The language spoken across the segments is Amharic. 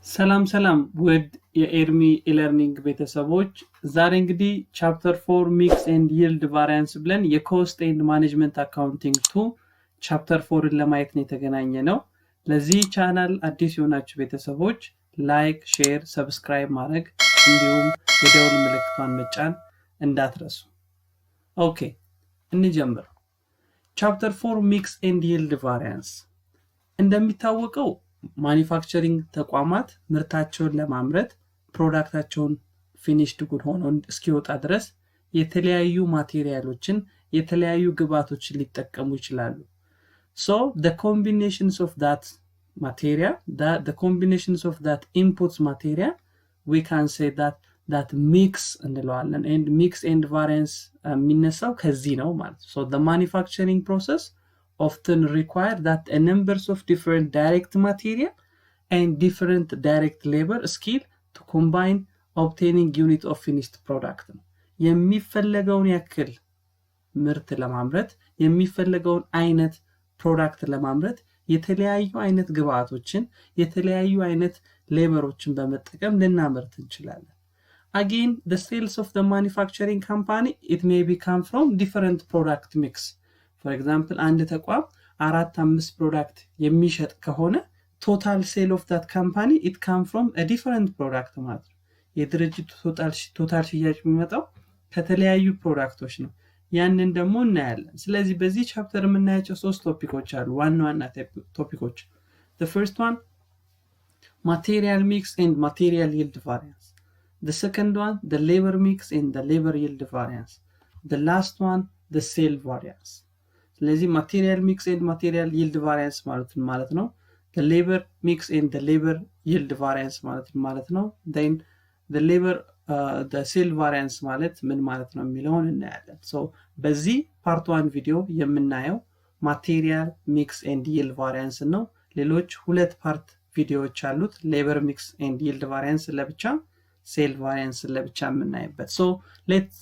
ሰላም ውድ የኤርሚ ኢለርኒንግ ቤተሰቦች ዛሬ እንግዲህ ቻፕተር 4 ሚክስ ኤንድ ይልድ ቫሪያንስ ብለን የኮስት ኤንድ ማኔጅመንት አካውንቲንግ 2 ቻፕተር 4 ለማየት ነው የተገናኘ ነው። ለዚህ ቻናል አዲስ የሆናችሁ ቤተሰቦች ላይክ፣ ሼር፣ ሰብስክራይብ ማድረግ እንዲሁም የደወል ምልክቷን መጫን እንዳትረሱ። ኦኬ እንጀምር። ቻፕተር 4 ሚክስ ኤንድ ይልድ ቫሪያንስ እንደሚታወቀው ማኒፋክቸሪንግ ተቋማት ምርታቸውን ለማምረት ፕሮዳክታቸውን ፊኒሽድ ጉድ ሆኖ እስኪወጣ ድረስ የተለያዩ ማቴሪያሎችን የተለያዩ ግብአቶችን ሊጠቀሙ ይችላሉ። so the combinations of that inputs material we can say that mix እንለዋለን and mix and variance የሚነሳው ከዚህ ነው ማለት so the manufacturing process often require that a numbers of different direct material and different direct labor skill to combine obtaining unit of finished product የሚፈልገውን ያክል ምርት ለማምረት የሚፈልገውን አይነት ፕሮዳክት ለማምረት የተለያዩ አይነት ግብአቶችን የተለያዩ አይነት ሌበሮችን በመጠቀም ልናመርት እንችላለን። again the sales of the manufacturing company it may come from different product mix. for example አንድ ተቋም 4-5 ፕሮዳክት የሚሸጥ ከሆነ total sale of that company it come from a different product ማለት ነው። የድርጅቱ ቶታል ሽያጭ የሚመጣው ከተለያዩ ፕሮዳክቶች ነው። ያንን ደግሞ እናያለን። ስለዚህ በዚህ ቻፕተር የምናያቸው 3 ቶፒኮች አሉ፣ ዋና ቶፒኮች። the first one material mix and material yield variance, the second one the labor mix and the labor yield variance, the last one the sale variance. ስለዚህ material mix and material yield variance ማለት ነው the labor mix and the labor yield variance ማለት ነው then the labor the sale variance ማለት ምን ማለት ነው የሚለውን እናያለን። so በዚህ ፓርት 1 ቪዲዮ የምናየው material mix and yield variance ነው። ሌሎች 2 ፓርት ቪዲዮዎች አሉት labor mix and yield variance ለብቻ sale variance ለብቻ የምናይበት so let's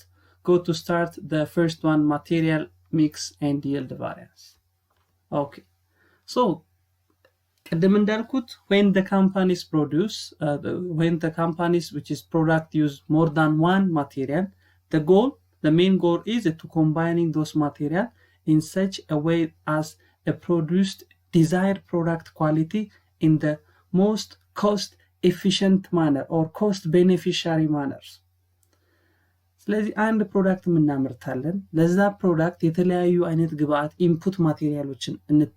go to start the first one material mix and yield variance. okay so ቅድም እንዳልኩት when the companies which is product use more than one material the main goal is to combining those material in such a way as a produced desired product quality in the most cost efficient manner or cost beneficiary manners. ስለዚህ አንድ ፕሮዳክት እናመርታለን። ለዛ ፕሮዳክት የተለያዩ አይነት ግብአት ኢንፑት ማቴሪያሎችን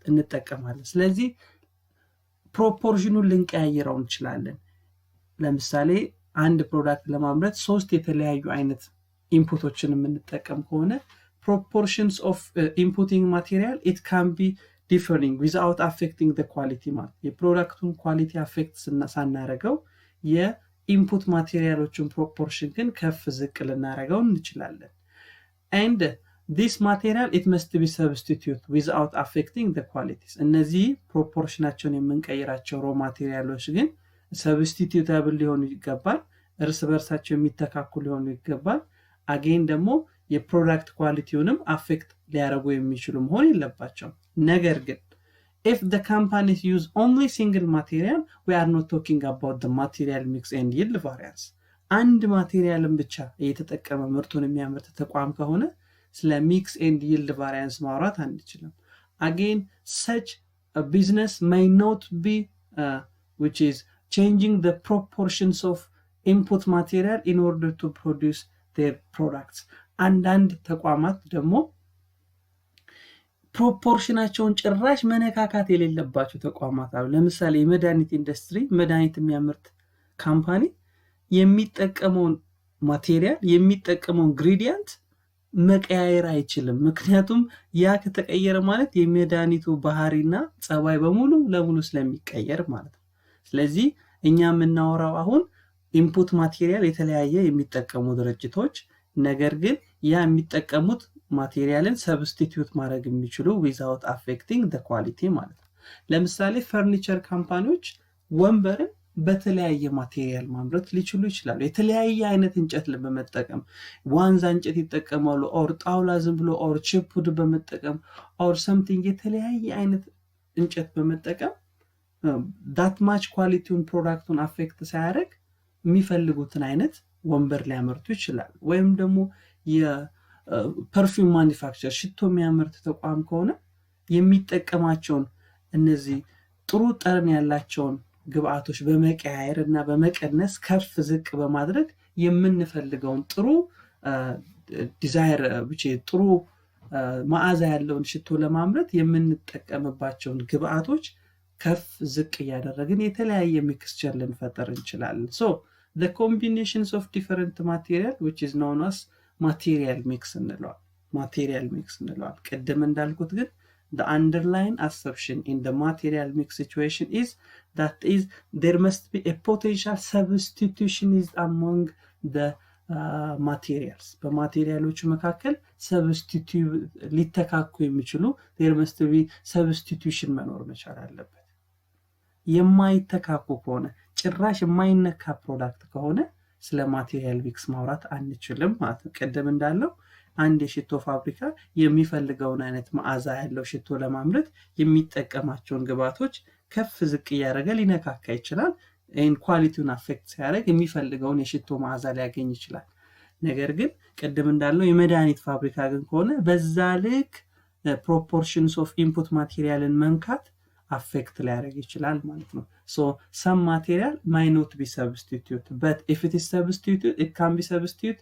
እንጠቀማለን። ስለዚህ ፕሮፖርሽኑን ልንቀያይረው እንችላለን። ለምሳሌ አንድ ፕሮዳክት ለማምረት 3 የተለያዩ አይነት ኢንፑቶችን የምንጠቀም ከሆነ proportions of inputting material it can be differing without affecting the quality ማለት የፕሮዳክቱን ኳሊቲ አፌክት ሳናረገው የኢንፑት ማቴሪያሎችን ፕሮፖርሽን ግን ከፍ ዝቅ ልናረገው እንችላለን። and this material it must be substituted without affecting the qualities. እነዚህ ፕሮፖርሽናቸውን የምንቀይራቸው ሮ ማቴሪያሎች ግን substitutable ሊሆኑ ይገባል፣ እርስ በርሳቸው የሚተካኩ ሊሆኑ ይገባል። again ደግሞ የፕሮዳክት ኳሊቲውንም አፌክት ሊያደርጉ የሚችሉ መሆን የለባቸው። ነገር ግን if the companies use only single material we are not talking about the material mix and yield variance. አንድ ማቴሪያልን ብቻ እየተጠቀመ ምርቱን የሚያመርት ተቋም ከሆነ ስለ mix and yield variance ማውራት አንችልም። again such a business may not be which is changing the proportions of input material in order to produce their products. አንዳንድ ተቋማት ደግሞ ፕሮፖርሽናቸውን ጭራሽ መነካካት የሌለባቸው ተቋማት አሉ። ለምሳሌ የመድኃኒት ኢንዱስትሪ መድኃኒት የሚያመርት ካምፓኒ የሚጠቀመውን ማቴሪያል የሚጠቀመውን ኢንግሪዲየንት መቀያየር አይችልም። ምክንያቱም ያ ከተቀየረ ማለት የመድኃኒቱ ባህሪና ጸባይ በሙሉ ለሙሉ ስለሚቀየር ማለት ነው። ስለዚህ እኛ የምናወራው አሁን ኢንፑት ማቴሪያል የተለያየ የሚጠቀሙ ድርጅቶች ነገር ግን ያ የሚጠቀሙት ማቴሪያልን ሰብስቲቲዩት ማድረግ የሚችሉ without affecting the quality ማለት ነው። ለምሳሌ ፈርኒቸር ካምፓኒዎች ወንበርን በተለያየ ማቴሪያል ማምረት ሊችሉ ይችላሉ። የተለያየ አይነት እንጨት በመጠቀም ዋንዛ እንጨት ይጠቀማሉ or ጣውላ ዝም ብሎ or ቺፕውድ በመጠቀም or something የተለያየ አይነት እንጨት በመጠቀም that much ኳሊቲውን ፕሮዳክቱን አፌክት ሳያደርግ የሚፈልጉትን አይነት ወንበር ሊያመርቱ ይችላል። ወይም ደግሞ የፐርፊውም ማኒፋክቸር ሽቶ የሚያመርት ተቋም ከሆነ የሚጠቀማቸውን እነዚህ ጥሩ ጠረን ያላቸውን ግብአቶች በመቀያየር እና በመቀነስ ከፍ ዝቅ በማድረግ የምንፈልገውን ጥሩ ዲዛይር ጥሩ መዓዛ ያለውን ሽቶ ለማምረት የምንጠቀምባቸውን ግብአቶች ከፍ ዝቅ ያደረግን የተለያየ ሚክስቸር ልንፈጠር እንችላለን። so the combinations of different material which is known as material mix እንለዋል። ቀደም እንዳልኩት ግን the underlying assumption in the material mix situation is that there must be a potential substitution is among the materials በማቴሪያሎቹ መካከል ሊተካኩ የሚችሉ there must be substitution መኖር መቻል አለበት። የማይተካኩ ከሆነ ጭራሽ የማይነካ ፕሮዳክት ከሆነ ስለ ማቴሪያል ሚክስ ማውራት አንችልም ማለት ነው። ቀደም እንዳለው አንድ የሽቶ ፋብሪካ የሚፈልገውን አይነት መዓዛ ያለው ሽቶ ለማምረት የሚጠቀማቸውን ግብአቶች ከፍ ዝቅ ያደረገ ሊነካካ ይችላል። ይሄን ኳሊቲውን አፌክት ሲያደርግ የሚፈልገውን የሽቶ መዓዛ ሊያገኝ ይችላል። ነገር ግን ቀደም እንዳለው የመድኃኒት ፋብሪካ ግን ከሆነ በዛ ልክ ፕሮፖርሽንስ ኦፍ ኢንፑት ማቴሪያልን መንካት አፌክት ሊያደርግ ይችላል ማለት ነው። so some material might not be substituted but if it is substituted it can be substituted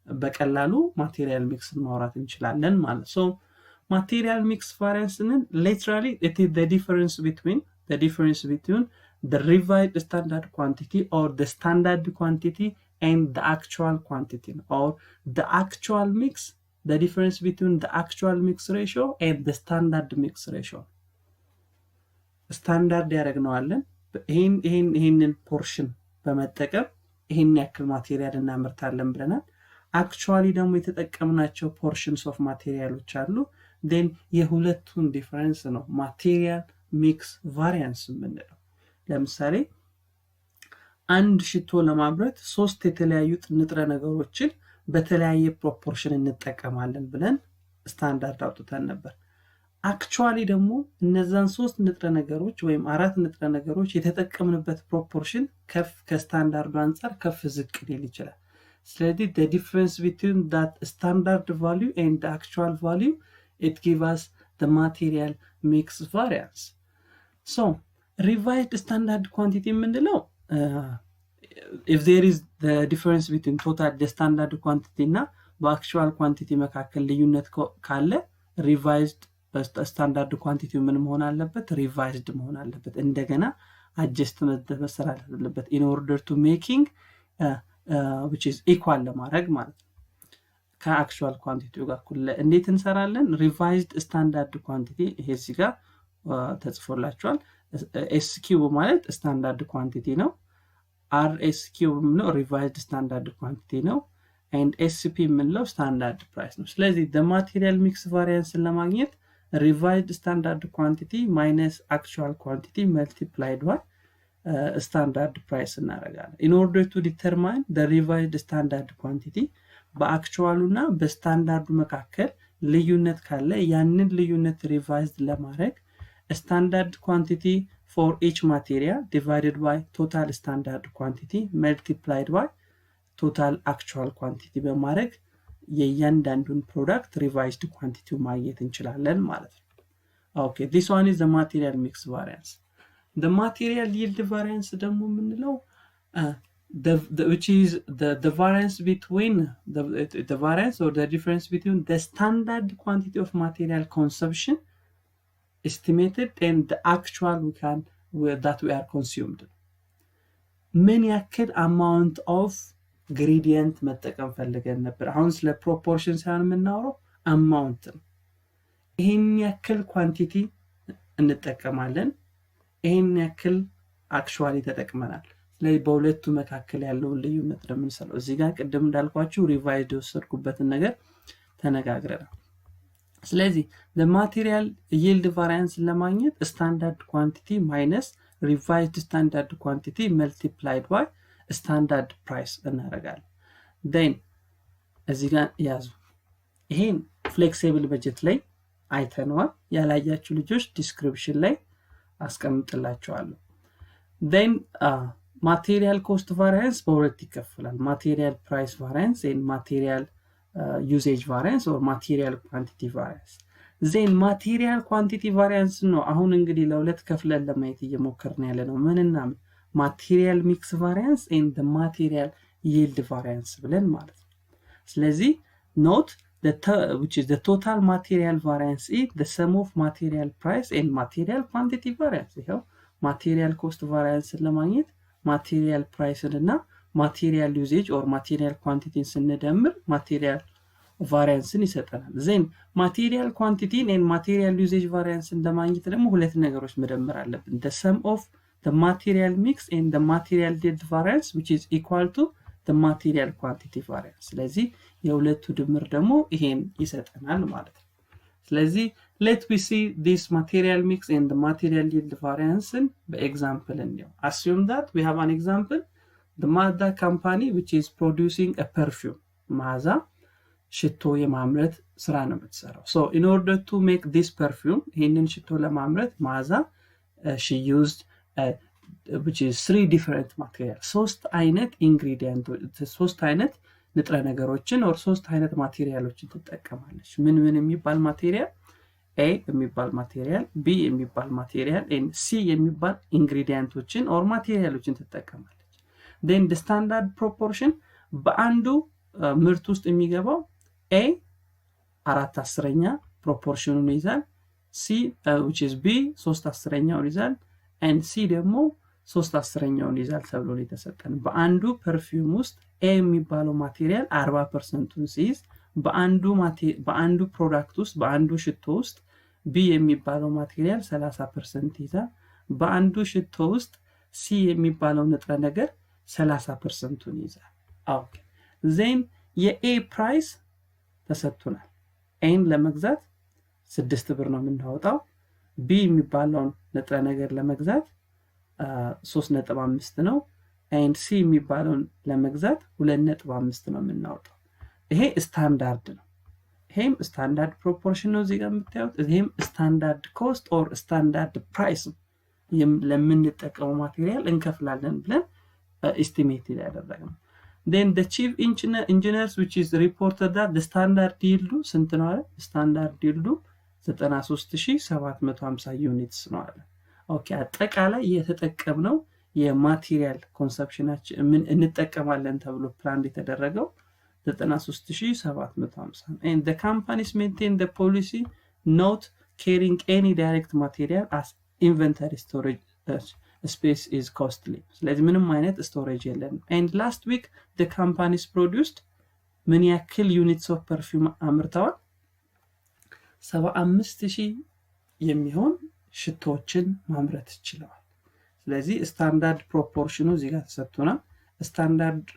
በቀላሉ ማቴሪያል ሚክስን ማውራት እንችላለን ማለት። so material mix variance literally it is the difference between the revised standard quantity or the standard quantity and the actual quantity or the actual mix, the difference between the actual mix ratio and the standard mix ratio. ስታንዳርድ ያደረግነዋለን ይሄንን ፖርሽን በመጠቀም ይሄን ያክል ማቴሪያል እናመርታለን ብለናል። አክቹአሊ ደግሞ የተጠቀምናቸው ፖርሽንስ ኦፍ ማቴሪያሎች አሉ። then የሁለቱን ዲፈረንስ ነው ማቴሪያል ሚክስ ቫሪያንስ የምንለው። ለምሳሌ አንድ ሽቶ ለማምረት 3 የተለያዩ ንጥረ ነገሮችን በተለያየ ፕሮፖርሽን እንጠቀማለን ብለን ስታንዳርድ አውጥተን ነበር። አክቹአሊ ደግሞ እነዛን 3 ንጥረ ነገሮች ወይም 4 ንጥረ ነገሮች የተጠቀምንበት ፕሮፖርሽን ከስታንዳርዱ አንፃር ከፍ ዝቅ ሊል ይችላል። ስለዚህ the difference between that standard value and the actual value it gives us the material mix variance. so revised standard quantity የምንለው if there is the difference between total the standard quantity እና በአክቹዋል ኳንቲቲ መካከል ልዩነት ካለ revised ስታንዳርድ ኳንቲቲ ምን መሆን አለበት? ሪቫይዝድ መሆን አለበት። እንደገና አጀስትመንት መሰራት አለበት in order to making which is equal ለማድረግ ማለት ነው። ከአክቹዋል ኳንቲቲው ጋር እንዴት እንሰራለን? ሪቫይዝድ ስታንዳርድ ኳንቲቲ ይሄ እዚህ ጋር ተጽፎላችኋል። SQ ማለት ስታንዳርድ ኳንቲቲ ነው። RSQ ነው ሪቫይዝድ ስታንዳርድ ኳንቲቲ ነው። and SP የምንለው ስታንዳርድ ፕራይስ ነው። ስለዚህ the material mix variance ለማግኘት revised standard quantity minus actual quantity multiplied by standard price እናደርጋለን። in order to determine the revised standard quantity በአክቹዋሉና በስታንዳርዱ መካከል ልዩነት ካለ ያንን ልዩነት revised ለማድረግ standard quantity for each material divided by total standard quantity multiplied by total actual quantity በማድረግ የእያንዳንዱን ፕሮዳክት ሪቫይዝድ ኳንቲቲው ማግኘት እንችላለን ማለት ነው። okay this one is the material mix variance. the material yield variance ደግሞ የምንለው which is the variance between the variance or the difference between the standard quantity of material consumption estimated and the actual that we are consumed. ምን ያክል amount of ግሬዲየንት መጠቀም ፈልገን ነበር። አሁን ስለ ፕሮፖርሽን ሳይሆን የምናወራው አማውንት ነው። ይሄን ያክል ኳንቲቲ እንጠቀማለን፣ ይሄን ያክል አክቹአሊ ተጠቅመናል። ስለዚህ በሁለቱ መካከል ያለውን ልዩነት ነው የምንሰራው። እዚህ ጋር ቅድም እንዳልኳችሁ ሪቫይዝድ ወሰድኩበትን ነገር ተነጋግረናል። ስለዚህ the material yield variance ለማግኘት standard quantity minus revised standard quantity multiplied by standard price እናደርጋለን። then እዚህ ጋር ያዙ። ይሄን ፍሌክሲብል በጀት ላይ አይተነዋል። ያላያችሁ ልጆች ዲስክሪፕሽን ላይ አስቀምጥላችኋለሁ። then material cost variance በሁለት ይከፈላል። material price variance and material usage variance or material quantity variance። then material quantity variance ነው አሁን እንግዲህ ለሁለት ከፍለን ለማየት እየሞከርን ያለ ነው። ምንና material mix variance and the material yield variance ብለን ማለት ነው። ስለዚህ note which is the total material variance is the sum of material price and material quantity variance። ይሄው material cost variance ለማግኘት material price እና material usage or material quantity ስንደምር material variance ይሰጠናል። then material quantity and material usage variance ለማግኘት ደግሞ ሁለት ነገሮች መደመር አለብን። the sum of the material mix and the material yield variance which is equal to the material quantity variance። ስለዚህ የሁለቱ ድምር ደግሞ ይሄን ይሰጠናል ማለት ነው። ስለዚህ let we see this material mix and the material yield variance በኤግዛምፕል እንየው። assume that we have an example, the Mazda company which is producing a perfume። ማዛ ሽቶ የማምረት ስራ ነው የምትሰራው። so in order to make this perfume ይሄንን ሽቶ ለማምረት ማዛ she used which is 3 different materials። ሶስት አይነት ኢንግሪዲየንት ሶስት አይነት ንጥረ ነገሮችን or ሶስት አይነት ማቴሪያሎችን ትጠቀማለች። ምን የሚባል ማቴሪያል? A የሚባል ማቴሪያል፣ B የሚባል ማቴሪያል and C የሚባል ኢንግሪዲየንቶችን or ማቴሪያሎችን ትጠቀማለች። then the standard proportion በአንዱ ምርት ውስጥ የሚገባው A 4/10ኛ ፕሮፖርሽኑን ይዛል፣ C which is B 3/10ኛውን ይዛል and C ደግሞ 3/10ኛውን ይዛል ተብሎ ነው የተሰጠን። በአንዱ ፐርፊውም ውስጥ A የሚባለው ማቴሪያል 40%ን ሲይዝ በአንዱ ፕሮዳክት ውስጥ በአንዱ ሽቶ ውስጥ B የሚባለው ማቴሪያል 30% ይዛል። በአንዱ ሽቶ ውስጥ C የሚባለው ንጥረ ነገር 30%ን ይዛል። ኦኬ then የA ፕራይስ ተሰጥቶናል። Aን ለመግዛት 6 ብር ነው የምናወጣው። B የሚባለውን ንጥረ ነገር ለመግዛት 3.5 ነው and C የሚባለውን ለመግዛት 2.5 ነው የምናወጣው። ይሄ ስታንዳርድ ነው። ይሄም ስታንዳርድ ፕሮፖርሽን ነው እዚህ ጋር የምታዩት። ይሄም ስታንዳርድ ኮስት or ስታንዳርድ ፕራይስ ለምንጠቀመው ማቴሪያል እንከፍላለን ብለን ኤስቲሜት ያደረግነው። then the chief engineers which is reported that the standard yield ስንት ነው አለ? ስታንዳርድ yield 93750 ዩኒትስ ነው አለ። ኦኬ አጠቃላይ የተጠቀምነው የማቴሪያል ኮንሰፕሽናችን ምን እንጠቀማለን ተብሎ ፕላን የተደረገው 93750 and the companies maintain the policy not carrying any direct material as inventory storage space is costly። ስለዚህ ምንም አይነት ስቶሬጅ የለንም። and last week the companies produced ምን ያክል ዩኒትስ ኦፍ ፐርፊውም አምርተዋል? 75000 የሚሆን ሽቶችን ማምረት ይችላል። ስለዚህ ስታንዳርድ ፕሮፖርሽኑ እዚህ ጋር ተሰጥቶናል። ስታንዳርድ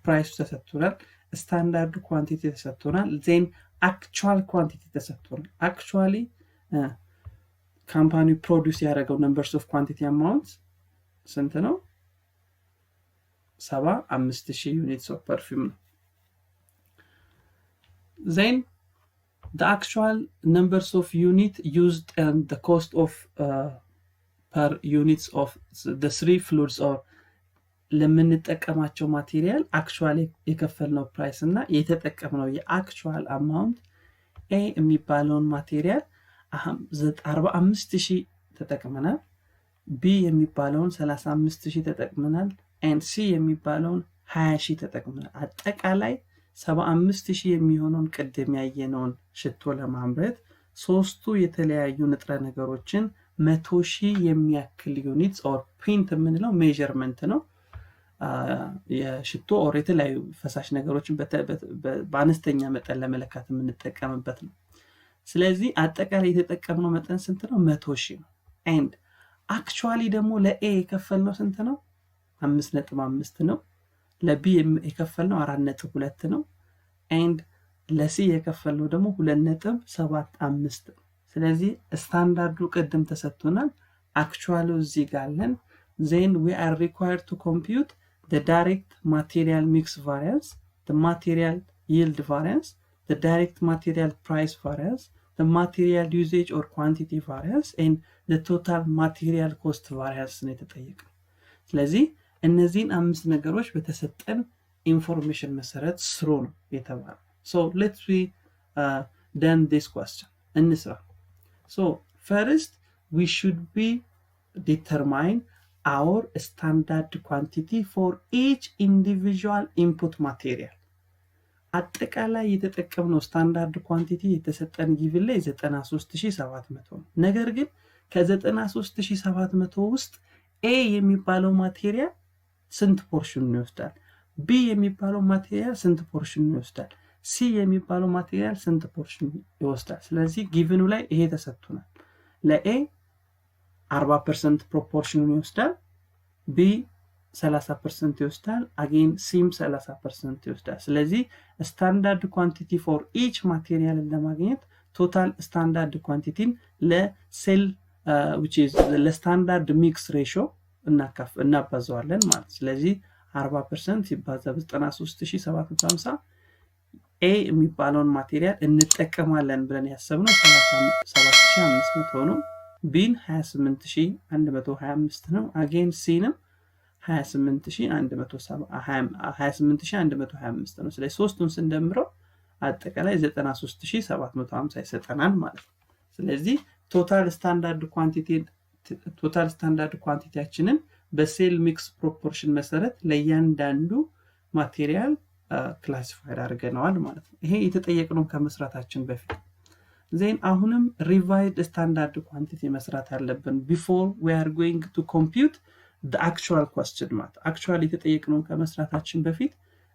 ፕራይስ ተሰጥቶናል። ስታንዳርድ ኳንቲቲ ተሰጥቶናል። then actual quantity ተሰጥቶናል። actually ካምፓኒ ፕሮዲዩስ ያደረገው numbers of quantity amount ስንት ነው? 75000 ዩኒትስ ኦፍ ፐርፊውም ነው። then the actual numbers of unit used and the cost of per units of the 3 fluids or ለምንጠቀማቸው ማቴሪያል አክቹዋሊ የከፈልነው ፕራይስ እና የተጠቀምነው የአክቹዋል አማውንት A የሚባለውን ማቴሪያል 45000 ተጠቅመናል፣ B የሚባለውን 35000 ተጠቅመናል and C የሚባለውን 20000 ተጠቅመናል። አጠቃላይ 75000 የሚሆነውን ቅድም ያየነውን ሽቶ ለማምረት ሶስቱ የተለያዩ ንጥረ ነገሮችን 100000 የሚያክል ዩኒትስ or ፒንት የምንለው ሜዠርመንት ነው። የሽቶ or የተለያዩ ፈሳሽ ነገሮችን በአነስተኛ መጠን ለመለካት የምንጠቀምበት ነው። ስለዚህ አጠቃላይ የተጠቀምነው መጠን ስንት ነው? 100000 ነው። and actually ደግሞ ለA የከፈልነው ስንት ነው? 5.5 ነው። ለB የከፈልነው 4.2 ነው and ለC የከፈልነው ደግሞ 2.75 ነው። ስለዚህ ስታንዳርዱ ቅድም ተሰጥቶናል። actually እዚህ ጋር አለን። then we are required to compute the direct material mix variance, the material yield variance, the direct material price variance, the material usage or quantity variance and the total material cost variance ነው የተጠየቀው። ስለዚህ እነዚህን አምስት ነገሮች በተሰጠን ኢንፎርሜሽን መሰረት ስሩ ነው የተባለው። so let's we done this question እንስራ። so first we should be determine our standard quantity for each individual input material አጠቃላይ የተጠቀምነው ስታንዳርድ ኳንቲቲ የተሰጠን ጊቭን ላይ 93700 ነው። ነገር ግን ከ93700 ውስጥ ኤ የሚባለው ማቴሪያል ስንት ፖርሽን ይወስዳል፣ ቢ የሚባለው ማቴሪያል ስንት ፖርሽን ይወስዳል፣ ሲ የሚባለው ማቴሪያል ስንት ፖርሽን ይወስዳል። ስለዚህ ጊቭኑ ላይ ይሄ ተሰጥቶናል። ለኤ 40% ፕሮፖርሽን ይወስዳል፣ ቢ 30% ይወስዳል፣ አጌን ሲም 30% ይወስዳል። ስለዚህ ስታንዳርድ ኳንቲቲ ፎር ኢች ማቴሪያል ለማግኘት ቶታል ስታንዳርድ ኳንቲቲን ለሴል which is ለስታንዳርድ ሚክስ ሬሽዮ እናባዛዋለን ማለት። ስለዚህ 40% ሲባዛ በ93750 ኤ የሚባለውን ማቴሪያል እንጠቀማለን ብለን ያሰብነው 37500 ነው። ቢን 28125 ነው። አጌን ሲንም 28125 ነው። ስለዚህ ሶስቱን ስንደምረው አጠቃላይ 93750 ይሰጠናል ማለት ነው። ስለዚህ ቶታል ስታንዳርድ ኳንቲቲያችንን በሴል ሚክስ ፕሮፖርሽን መሰረት ለእያንዳንዱ ማቴሪያል ክላሲፋይድ አድርገነዋል ማለት ነው። ይሄ የተጠየቅነው ከመስራታችን በፊት ዜን አሁንም ሪቫይዝድ ስታንዳርድ ኳንቲቲ መስራት አለብን before we are going to compute the actual question ማለት actually የተጠየቅነው ከመስራታችን በፊት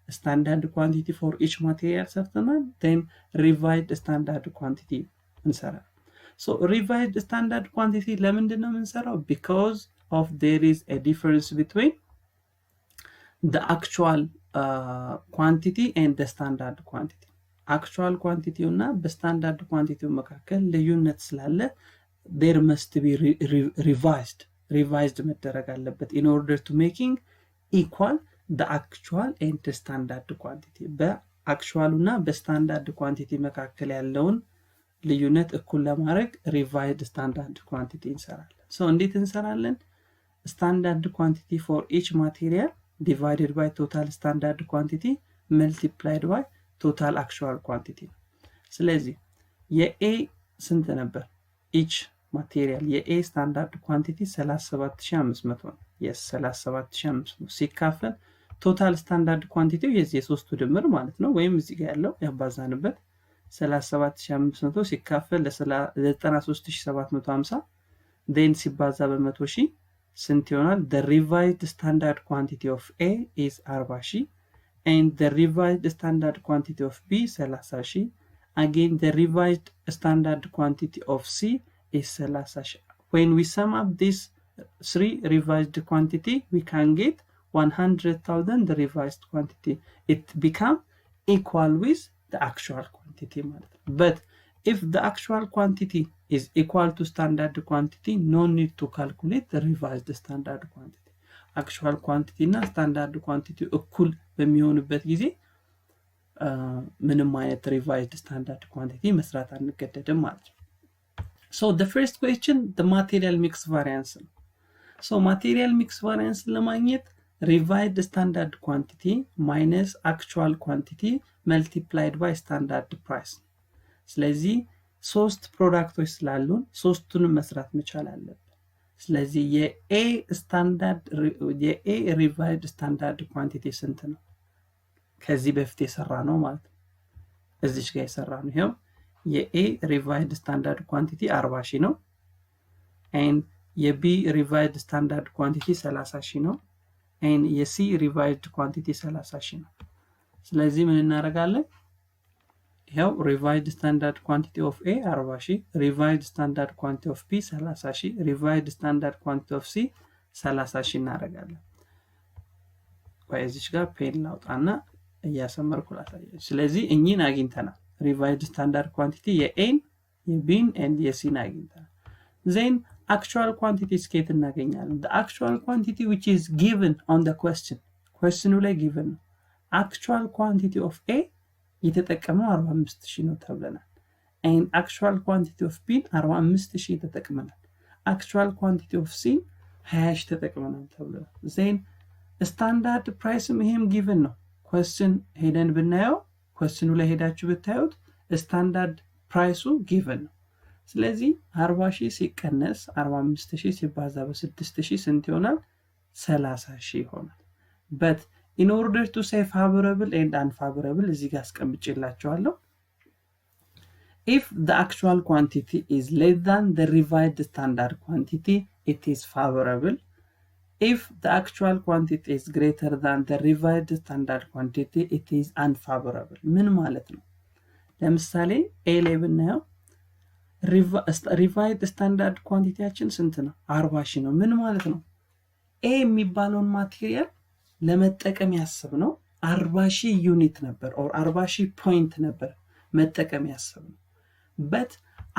standard quantity for each material ሰርተናል። then revised standard quantity እንሰራለን። so revised standard quantity ለምንድን ነው የምንሰራው? because of there is a difference between the actual quantity and the standard quantity actual quantity እና በስታንዳርድ ኳንቲቲ መካከል ልዩነት ስላለ there must be revised መደረግ አለበት in order to making equal the actual and the standard quantity በአክቹዋል እና በስታንዳርድ ኳንቲቲ መካከል ያለውን ልዩነት እኩል ለማድረግ revised standard quantity እንሰራለን። so እንዴት እንሰራለን? standard quantity for each material divided by total standard quantity multiplied by total actual quantity። ስለዚህ የኤ ስንት ነበር? each material የኤ ስታንዳርድ ኳንቲቲ 37500 ነው። yes 37500 ሲካፈል ቶታል ስታንዳርድ ኳንቲቲው የዚህ የሶስቱ ድምር ማለት ነው፣ ወይም እዚህ ጋር ያለው ያባዛንበት 37500 ሲካፈል ለ93750 then ሲባዛ በ100,000 ስንት ይሆናል? the revised standard quantity of A is 40,000 and the revised standard quantity of B 30,000. again the revised standard quantity of C is 30,000. when we sum up these three revised quantity we can get 100,000 the revised quantity. it become equal with the actual quantity ማለት ነው። but if the actual quantity is equal to standard quantity no need to calculate the revised standard quantity. actual quantity እና standard quantity እኩል በሚሆንበት ጊዜ ምንም አይነት revised standard quantity መስራት አንገደድም ማለት ነው። so the first question the material mix variance ነው። so material mix variance ለማግኘት revised standard quantity minus actual quantity multiplied by standard price። ስለዚህ ሶስት ፕሮዳክቶች ስላሉን ሶስቱንም መስራት መቻል አለብን። ስለዚህ የኤ revised standard quantity ስንት ነው? ከዚህ በፊት የሰራ ነው ማለት ነው። እዚች ጋር የሰራ ነው። ይሄው የኤ revised standard quantity 40,000 ነው and የቢ revised standard quantity 30,000 ነው and የሲ revised quantity 30,000 ነው። ስለዚህ ምን እናደርጋለን? ይሄው revised standard quantity of A 40,000 revised standard quantity of B 30,000 revised standard quantity of C 30,000 እናደርጋለን። ወይዚች ጋር ፔን ላውጣና እያሰመርኩ ላሳያችሁ። ስለዚህ እኚህን አግኝተናል። revised standard quantity የኤን የቢን and የሲን አግኝተናል። then actual quantity ስኬት እናገኛለን። the actual quantity which is given on the question ላይ given ነው። actual quantity of A የተጠቀመው 45,000 ነው ተብለናል and actual quantity of B 45000 ተጠቅመናል actual quantity of C 20 ተጠቅመናል ተብሎ then standard price ይሄም given ነው question ሄደን ብናየው question ላይ ሄዳችሁ ብታዩት standard price given ነው ስለዚህ 40000 ሲቀነስ 45000 ሲባዛ በ6000 ስንት ይሆናል 30000 ይሆናል but in order to say favorable and unfavorable እዚህ ጋር አስቀምጬላችኋለሁ if the actual quantity is less than the revised standard quantity it is favorable if the actual quantity is greater than the revised standard quantity it is unfavorable ምን ማለት ነው ለምሳሌ a ላይ ብናየው revised standard quantityያችን ስንት ነው 40000 ነው ምን ማለት ነው a የሚባለውን ማቴሪያል ለመጠቀም ያሰብነው 40000 ዩኒት ነበር or 40000 ፖይንት ነበር መጠቀም ያሰብነው but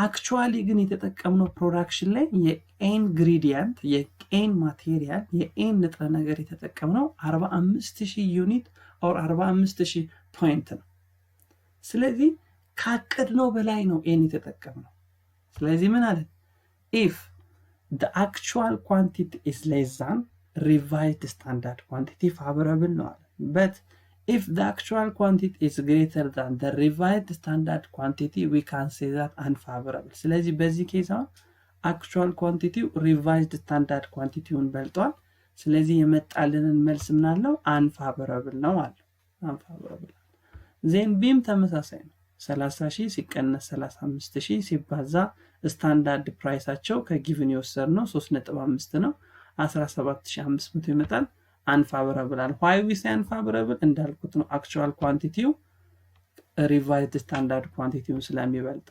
actually ግን የተጠቀምነው ፕሮዳክሽን ላይ የኤን ግሬዲየንት የኤን ማቴሪያል የኤን ንጥረ ነገር የተጠቀምነው 45000 ዩኒት or 45000 ፖይንት ነው ስለዚህ ካቀድነው በላይ ነው ኤን የተጠቀምነው ስለዚህ ምን አለ if the actual quantity is less than revised standard quantity favorable ነው አለ but if the actual quantity is greater than the revised standard quantity we can say that unfavorable ስለዚህ በዚህ ኬዝ actual quantity revised standard quantity ውን በልጧል ስለዚህ የመጣልንን መልስ ምናለው unfavorable ነው አለ unfavorable then ቢም ተመሳሳይ ነው 30000 ሲቀነስ 35000 ሲባዛ ስታንዳርድ ፕራይሳቸው ከጊቭን የወሰድነው 3.5 ነው 17500 ይመጣል unfavorable and why we say unfavorable እንዳልኩት ነው actual quantity revised standard quantity ስለሚበልጥ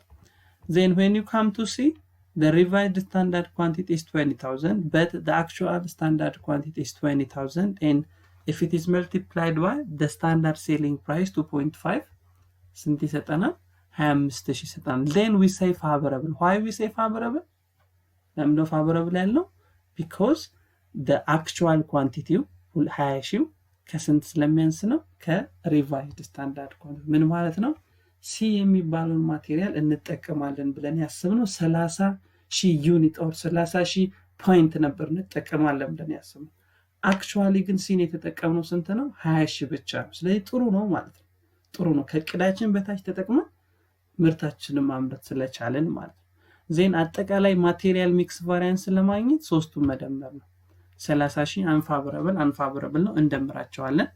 then when you come to see the revised standard quantity is 20000 but the actual standard quantity is 20000 and if it is multiplied by the standard selling price 2.5 ስንት ይሰጠናል 25000 ይሰጠናል then we say favorable why we say favorable ለምን ነው favorable ያለው because the actual quantity 20000 ከስንት ስለሚያንስ ነው ከሪቫይዝድ ስታንዳርድ ኳንቲቲ ምን ማለት ነው ሲ የሚባለውን ማቴሪያል እንጠቀማለን ብለን ያሰብነው 30000 ዩኒት or 30000 ፖይንት ነበር እንጠቀማለን ብለን ያሰብነው actually ግን ሲን የተጠቀምነው ስንት ነው 20000 ብቻ ነው ስለዚህ ጥሩ ነው ማለት ነው ጥሩ ነው ከቅዳችን በታች ተጠቅመን ምርታችንን ማምረት ስለቻለን ማለት ነው ዜን አጠቃላይ ማቴሪያል ሚክስ ቫሪያንስ ለማግኘት ሶስቱን መደመር ነው 30000 unfavorable ነው እንደምራቸዋለን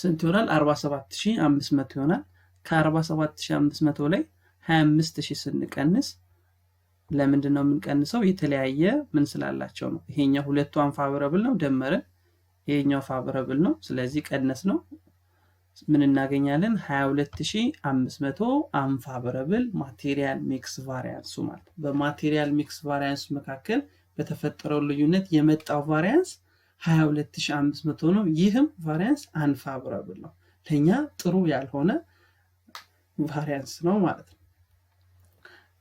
ስንት ይሆናል 47500 ይሆናል ከ47500 ላይ 25000 ስንቀንስ ለምንድን ነው የምንቀንሰው የተለያየ ምን ስላላቸው ነው ይሄኛው ሁለቱ unfavorable ነው ደመረን ይሄኛው favorable ነው ስለዚህ ቀነስ ነው ምን እናገኛለን 22500 unfavorable ማቴሪያል ሚክስ ቫሪያንስ ማለት በማቴሪያል ሚክስ ቫሪያንስ መካከል በተፈጠረው ልዩነት የመጣው ቫሪያንስ 22500 ነው ይህም ቫሪያንስ unfavorable ነው ለኛ ጥሩ ያልሆነ ቫሪያንስ ነው ማለት ነው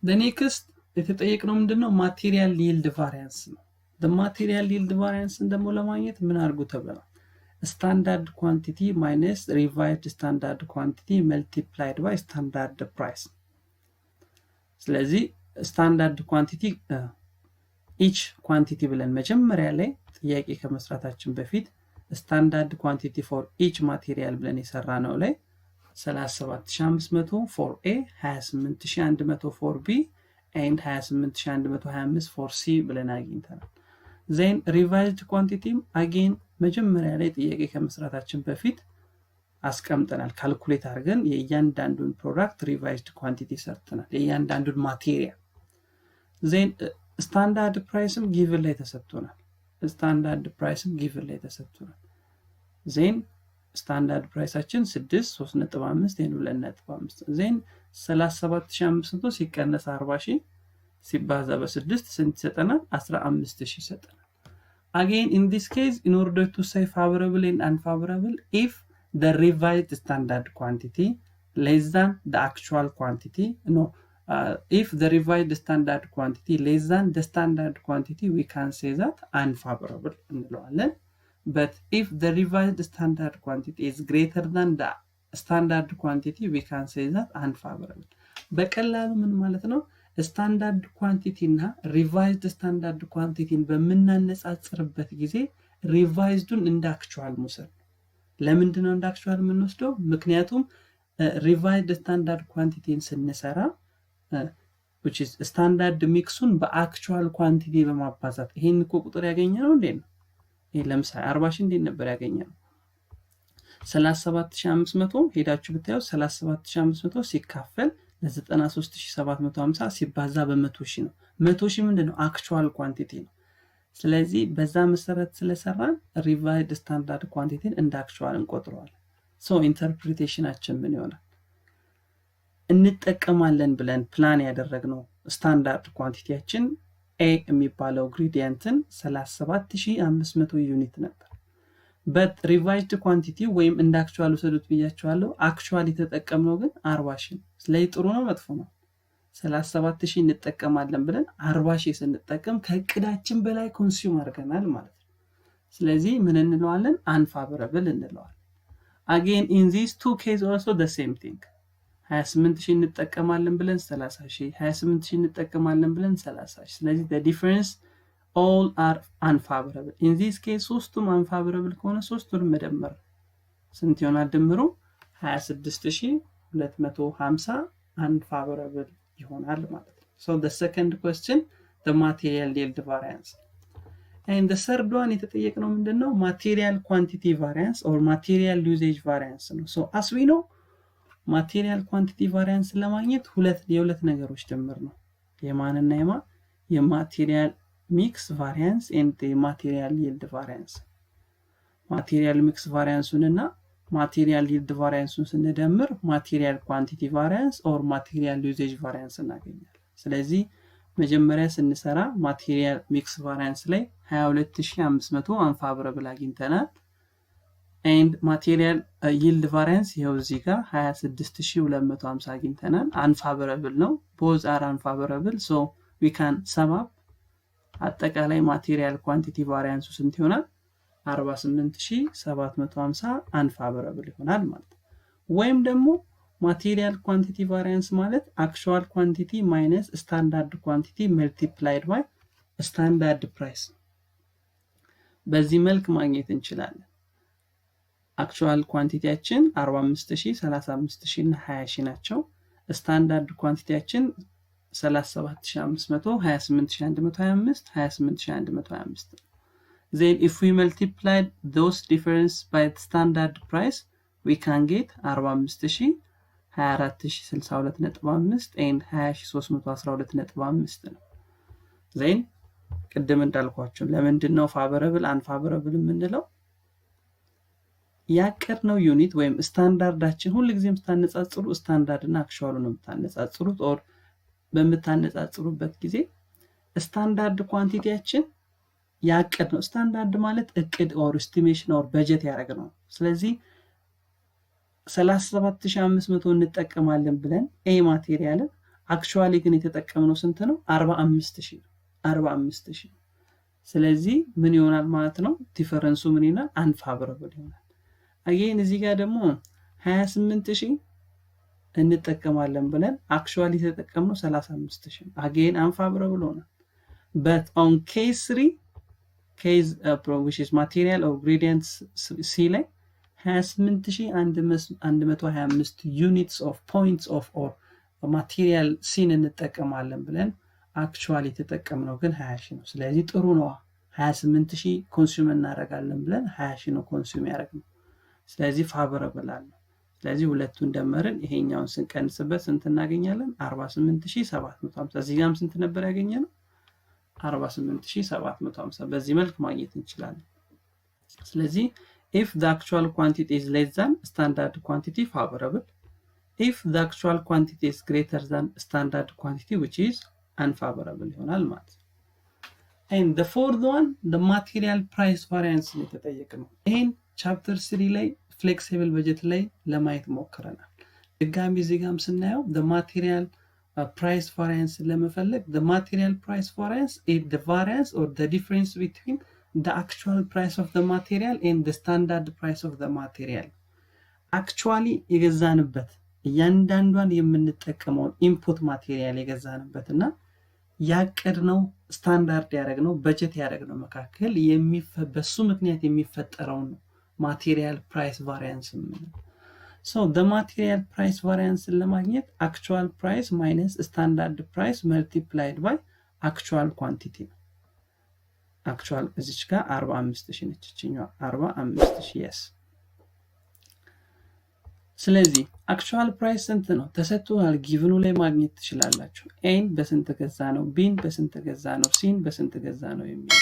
the next የተጠየቅነው ምንድነው ማቴሪያል yield variance ነው the material yield variance ደግሞ ለማግኘት ምን አድርጉ ተብለናል standard quantity minus revised standard quantity multiplied by standard price ስለዚህ standard quantity each quantity ብለን መጀመሪያ ላይ ጥያቄ ከመስራታችን በፊት standard quantity for each material ብለን የሰራነው ላይ 37500 for A 28100 for B and 28125 for C ብለን አግኝተናል then revised quantity again መጀመሪያ ላይ ጥያቄ ከመስራታችን በፊት አስቀምጠናል ካልኩሌት አድርገን የእያንዳንዱን ፕሮዳክት revised quantity ሰርተናል የእያንዳንዱን ማቴሪያል then standard priceም given ላይ ተሰጥቶናል standard priceም given ላይ ተሰጥቶናል then standard priceአችን 6 3.5 2.5 then 37500 ሲቀነስ 40000 ሲባዛ በ6 ስንት ይሰጠናል 15000 ይሰጠናል again in this case in order to say favorable and unfavorable if the revised standard quantity less than the actual quantity if the revised standard quantity less than the standard quantity we can say that unfavorable እንለዋለን but if the revised standard quantity is greater than the standard quantity we can say that unfavorable በቀላሉ ምን ማለት ነው ስታንዳርድ ኳንቲቲ እና ሪቫይዝድ ስታንዳርድ ኳንቲቲን በመናነጻጽርበት ጊዜ ሪቫይዝዱን እንደ አክቹዋል መውሰድ ለምንድን ነው እንደ አክቹዋል የምንወስደው ምክንያቱም ሪቫይዝድ ስታንዳርድ ኳንቲቲን ስንሰራ which is ስታንዳርድ ሚክሱን በአክቹዋል ኳንቲቲ በማባዛት ይሄን እኮ ቁጥር ያገኘነው እንዴ ነው ይሄ ለምሳሌ 40 ሺህ እንዴ ነበር ያገኘነው 37500 ሄዳችሁ ብታዩ 37500 ሲካፈል ለ93750 ሲባዛ በ100 ሺህ ነው 100 ሺህ ምንድነው አክቹዋል ኳንቲቲ ነው ስለዚህ በዛ መሰረት ስለሰራን ሪቫይዝድ ስታንዳርድ ኳንቲቲን እንደ አክቹዋል እንቆጥረዋለን ሶ ኢንተርፕሪቴሽናችን ምን ይሆናል እንጠቀማለን ብለን ፕላን ያደረግነው ስታንዳርድ ኳንቲቲያችን A የሚባለው ግሬዲየንትን 37500 ዩኒት ነበር but revised quantity ወይም እንደ አክቹዋል ወሰዱት ብያችኋለሁ አክቹዋሊ ተጠቀምነው ግን 40000 ስለዚህ ጥሩ ነው መጥፎ ነው 37000 እንጠቀማለን ብለን 40000 ስንጠቀም ከእቅዳችን በላይ ኮንሱም አድርገናል ማለት ነው ስለዚህ ምን እንለዋለን unfavorable እንለዋለን again in these two cases also the same thing 28000 እንጠቀማለን ብለን 30000 28000 እንጠቀማለን ብለን 30000 ስለዚህ the difference all are unfavorable in this case ሶስቱም unfavorable ከሆነ ሶስቱንም መደመር ስንት ይሆናል ድምሩ 26250 unfavorable ይሆናል ማለት ነው so the second question the material yield variance and the third one የተጠየቅነው ምንድነው material quantity variance or material usage variance ነው so as we know material quantity variance ለማግኘት የሁለት ነገሮች ድምር ነው የማንና የማቴሪያል mix variance and the material yield variance material mix variance እና material yield variance ስንደምር material quantity variance or material usage variance እናገኛለን ስለዚህ መጀመሪያ ስንሰራ material mix variance ላይ 22500 unfavorable አግኝተናል and material yield variance ይሄው እዚህ ጋር 26250 አግኝተናል unfavorable ነው both are unfavorable so we can sum up አጠቃላይ ማቴሪያል ኳንቲቲ ቫሪያንሱ ስንት ይሆናል 48750 unfavorable ይሆናል ማለት ነው ወይም ደግሞ ማቴሪያል ኳንቲቲ ቫሪያንስ ማለት አክቹዋል ኳንቲቲ ማይነስ ስታንዳርድ ኳንቲቲ መልቲፕላይድ ባይ ስታንዳርድ ፕራይስ በዚህ መልክ ማግኘት እንችላለን አክቹዋል ኳንቲቲያችን 45000 35000 እና 20000 ናቸው ስታንዳርድ ኳንቲቲያችን 37500 28125 28125 then if we multiply those difference by the standard price we can get 45000 24062.5 and 20312.5 ነው then ቅድም እንዳልኳችሁ ለምንድነው favorable unfavorable የምንለው ያቀርነው ዩኒት ወይም ስታንዳርዳችን ሁሉ ጊዜም ስታነጻጽሩ ስታንዳርድ እና አክቹዋል ነው የምታነጻጽሩት or በመታነጻጽሩበት ጊዜ ስታንዳርድ ኳንቲቲያችን ያቀድነው ስታንዳርድ ማለት እቅድ or estimation or budget ያደረግነው ስለዚህ 37500 እንጠቀማለን ብለን A ማቴሪያልን አክቹዋሊ ግን የተጠቀምነው ስንት ነው 45000 ስለዚህ ምን ይሆናል ማለት ነው ዲፈረንሱ ምን ይሆናል unfavorable ይሆናል again እዚህ ጋር ደግሞ 28000 እንጠቀማለን ብለን አክቹዋሊ ተጠቀምነው 35000 again unfavorable ሆነ but on case 3 case which is material or ingredients C ላይ 28125 units of points of or material C እንጠቀማለን ብለን አክቹዋሊ ተጠቀምነው ግን 20000 ነው ስለዚህ ጥሩ ነው 28000 ኮንሱም እናደርጋለን ብለን 20000 ነው ኮንሱም ያደርግነው ስለዚህ favorable አለ ስለዚህ ሁለቱን ደመረን ይሄኛውን ስንቀንስበት ስንት እናገኛለን 48750 እዚህ ጋርም ስንት ነበር ያገኘነው 48750 በዚህ መልክ ማግኘት እንችላለን ስለዚህ if the actual quantity is less than standard quantity favorable if the actual quantity is greater than standard quantity which is unfavorable ይሆናል ማለት ነው and the fourth one the material price variance የተጠየቅነው ይሄን ቻፕተር 3 ላይ flexible budget ላይ ለማየት ሞክረናል ድጋሚ እዚህ ጋርም ስናየው the material price variance ለመፈለግ the material price variance is the variance or the difference between the actual price of the material and the standard price of the material actually የገዛንበት እያንዳንዷን የምንጠቀመው ኢንፑት ማቴሪያል የገዛንበትና ያቀድነው ስታንዳርድ ያደረግነው በጀት ያደረግነው መካከል በሱ ምክንያት የሚፈጠረውን ማቴሪያል ፕራይስ ቫሪያንስ ነው። So the material price variance ለማግኘት actual price minus standard price multiplied by actual quantity ነው። actual እዚች ጋር 45000 ነች እቺኛው 45000 yes። ስለዚህ actual price ስንት ነው ተሰጥቷል ጊቭኑ ላይ ማግኘት ትችላላችሁ። ኤን በስንት ገዛ ነው፣ ቢን በስንት ገዛ ነው፣ ሲን በስንት ገዛ ነው የሚል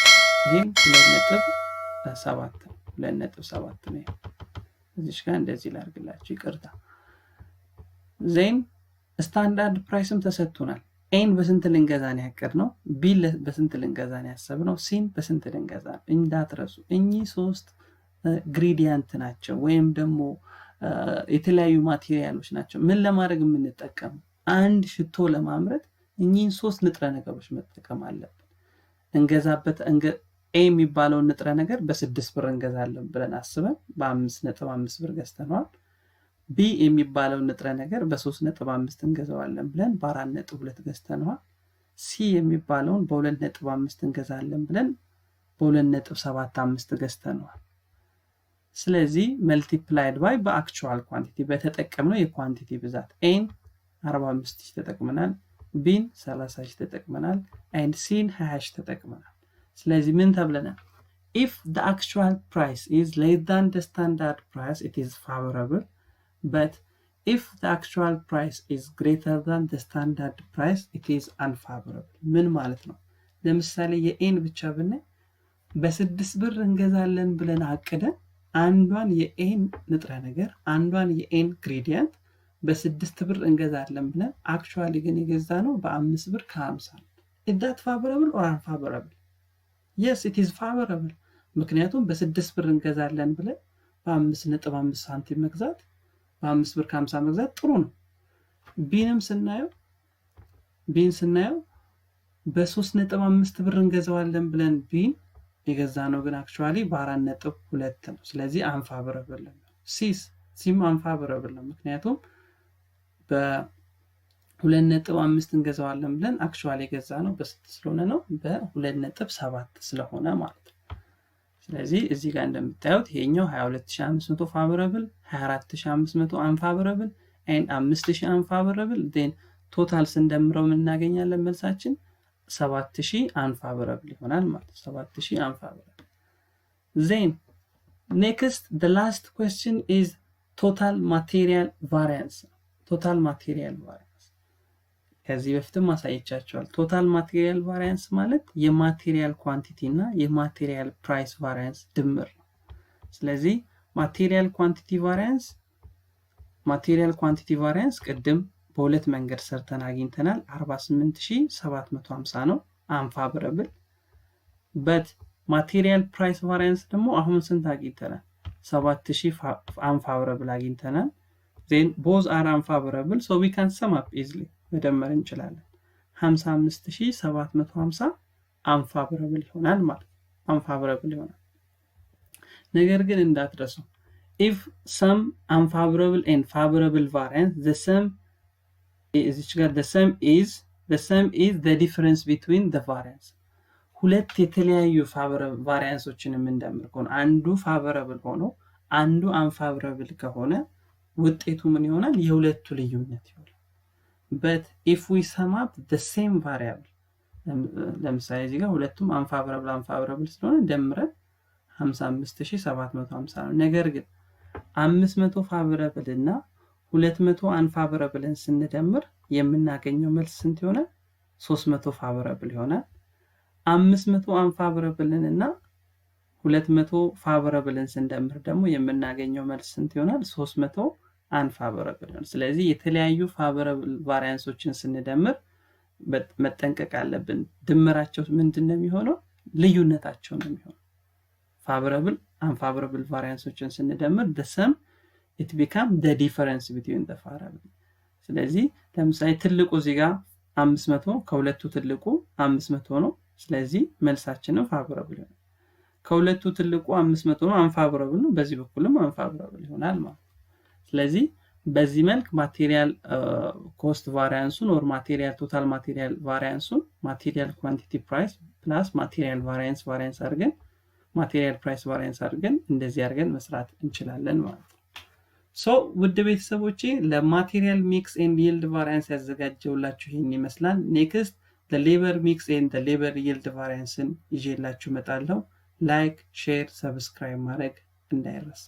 ይሄን 2.7 ነው 2.7 ነው። እዚች ጋር እንደዚህ ላድርግላችሁ ይቅርታ። ዜን ስታንዳርድ ፕራይስም ተሰጥቷል። ኤን በስንት ልንገዛ ነው ያቀድነው፣ ቢ በስንት ልንገዛ ነው ያሰብነው፣ ሲን በስንት ልንገዛ ነው። እንዳትረሱ እኚህ ሶስት ግሬዲየንት ናቸው ወይም ደግሞ የተለያዩ ማቴሪያሎች ናቸው። ምን ለማድረግ የምንጠቀም አንድ ሽቶ ለማምረት እኚህን ሶስት ንጥረ ነገሮች መጠቀም አለብን። እንገዛበት ኤ የሚባለውን ንጥረ ነገር በ6 ብር እንገዛለን ብለን አስበን በ5.5 ብር ገዝተናል። ቢ የሚባለውን ንጥረ ነገር በ3.5 እንገዛዋለን ብለን በ4.2 ገዝተናል። ሲ የሚባለውን በ2.5 እንገዛለን ብለን በ2.75 ገዝተናል። ስለዚህ መልቲፕላይድ ባይ በአክቹዋል ኳንቲቲ በተጠቀምነው የኳንቲቲ ብዛት ኤን 45000 ተጠቅመናል፣ ቢን 30000 ተጠቅመናል፣ ኤንድ ሲን 20000 ተጠቅመናል። ስለዚህ ምን ተብለናል? if the actual price is less than the standard price it is favorable, but if the actual price is greater than the standard price it is unfavorable። ምን ማለት ነው? ለምሳሌ የኤን ብቻ ብናይ በ6 ብር እንገዛለን ብለን አቅደን አንዷን የኤን ንጥረ ነገር አንዷን የኤን ግሬዲየንት በ6 ብር እንገዛለን ብለን አክቹዋሊ ግን የገዛነው በ5 ብር ከ50 ነው። is that favorable or unfavorable? yes it is favorable። ምክንያቱም በ6 ብር እንገዛለን ብለን በ5.5 ሳንቲም መግዛት በ5 ብር ከ50 መግዛት ጥሩ ነው። ቢንም ስናየው በ3.5 ብር እንገዛዋለን ብለን ቢን የገዛነው ግን አክቹዋሊ በ4.2 ነው። ስለዚህ አንፋቨረብል ነው። ሲም አንፋቨረብል ነው ምክንያቱም በ2.5 እንገዛዋለን ብለን አክቹዋሊ የገዛነው በ6 ስለሆነ ነው በ2.7 ስለሆነ ማለት ነው። ስለዚህ እዚህ ጋር እንደምታዩት ይሄኛው 22500 ፋቨረብል 24500 አንፋቨረብል and 5000 አንፋቨረብል then ቶታል ስንደምረው ምን እናገኛለን? መልሳችን 7000 unfavorable ይሆናል ማለት 7000 unfavorable። then next the last question is total material variance። total material variance ከዚህ በፊትም ማሳየቻችኋል። total material variance ማለት የማቴሪያል ኳንቲቲ እና የማቴሪያል ፕራይስ ቫሪያንስ ድምር ነው። ስለዚህ ማቴሪያል ኳንቲቲ ቫሪያንስ ቅድም በሁለት መንገድ ሰርተን አግኝተናል። 48750 ነው አንፋቨረብል። but ማቴሪያል ፕራይስ ቫሪያንስ ደግሞ አሁን ስንት አግኝተናል? 7000 አንፋቨረብል አግኝተናል። then both are unfavorable so we can sum up easily መደመር እንችላለን። 55750 አንፋቨረብል ይሆናል ማለት አንፋቨረብል ይሆናል። ነገር ግን እንዳትረሱ if some unfavorable and favorable variance the sum is the difference between the variance። ሁለት የተለያዩ ቫሪያንሶችን የምንደምር ከሆነ አንዱ ፋቨረብል ሆኖ አንዱ አንፋቨረብል ከሆነ ውጤቱ ምን ይሆናል? የሁለቱ ልዩነት ይሆናል። but if we sum up the same variable ለምሳሌ እዚህ ጋር ሁለቱም አንፋቨረብል ስለሆነ ደምረን 55750 ነው። ነገር ግን 500 ፋቨረብል እና 200 አንፋቨረብልን ስንደምር የምናገኘው መልስ ስንት ይሆናል? 300 ፋቨረብል ይሆናል። 500 አንፋቨረብልን እና 200 ፋቨረብልን ስንደምር ደግሞ የምናገኘው መልስ ስንት ይሆናል? 300 አንፋቨረብል ይሆናል። ስለዚህ የተለያዩ ፋቨረብል ቫሪያንሶችን ስንደምር መጠንቀቅ አለብን። ድምራቸው ምንድነው የሚሆነው? ልዩነታቸው ነው የሚሆነው። ፋቨረብል አንፋቨረብል ቫሪያንሶችን ስንደምር the sum it become the difference between the variable። ስለዚህ ለምሳሌ ትልቁ እዚህ ጋር 500 ከሁለቱ ትልቁ 500 ነው። ስለዚህ መልሳችንም ፋቨረብል ይሆናል። ከሁለቱ ትልቁ 500 ነው አንፋቨረብል ነው። በዚህ በኩልም አንፋቨረብል ይሆናል ማለት ነው። ስለዚህ በዚህ መልክ ማቴሪያል ኮስት ቫሪያንሱን ኦር ማቴሪያል ቶታል ማቴሪያል ቫሪያንሱን ማቴሪያል ኳንቲቲ ፕራይስ ፕላስ ማቴሪያል ቫሪያንስ አድርገን ማቴሪያል ፕራይስ ቫሪያንስ አድርገን እንደዚህ አድርገን መስራት እንችላለን ማለት ነው። ሶ ውድ ቤተሰቦቼ ለማቴሪያል ሚክስ ኤንድ ይልድ ቫሪያንስ ያዘጋጀውላችሁ ይሄን ይመስላል። ኔክስት the labor mix and the labor yield variance ይዤላችሁ እመጣለሁ። ላይክ ሼር ሰብስክራይብ ማድረግ እንዳይረሳ።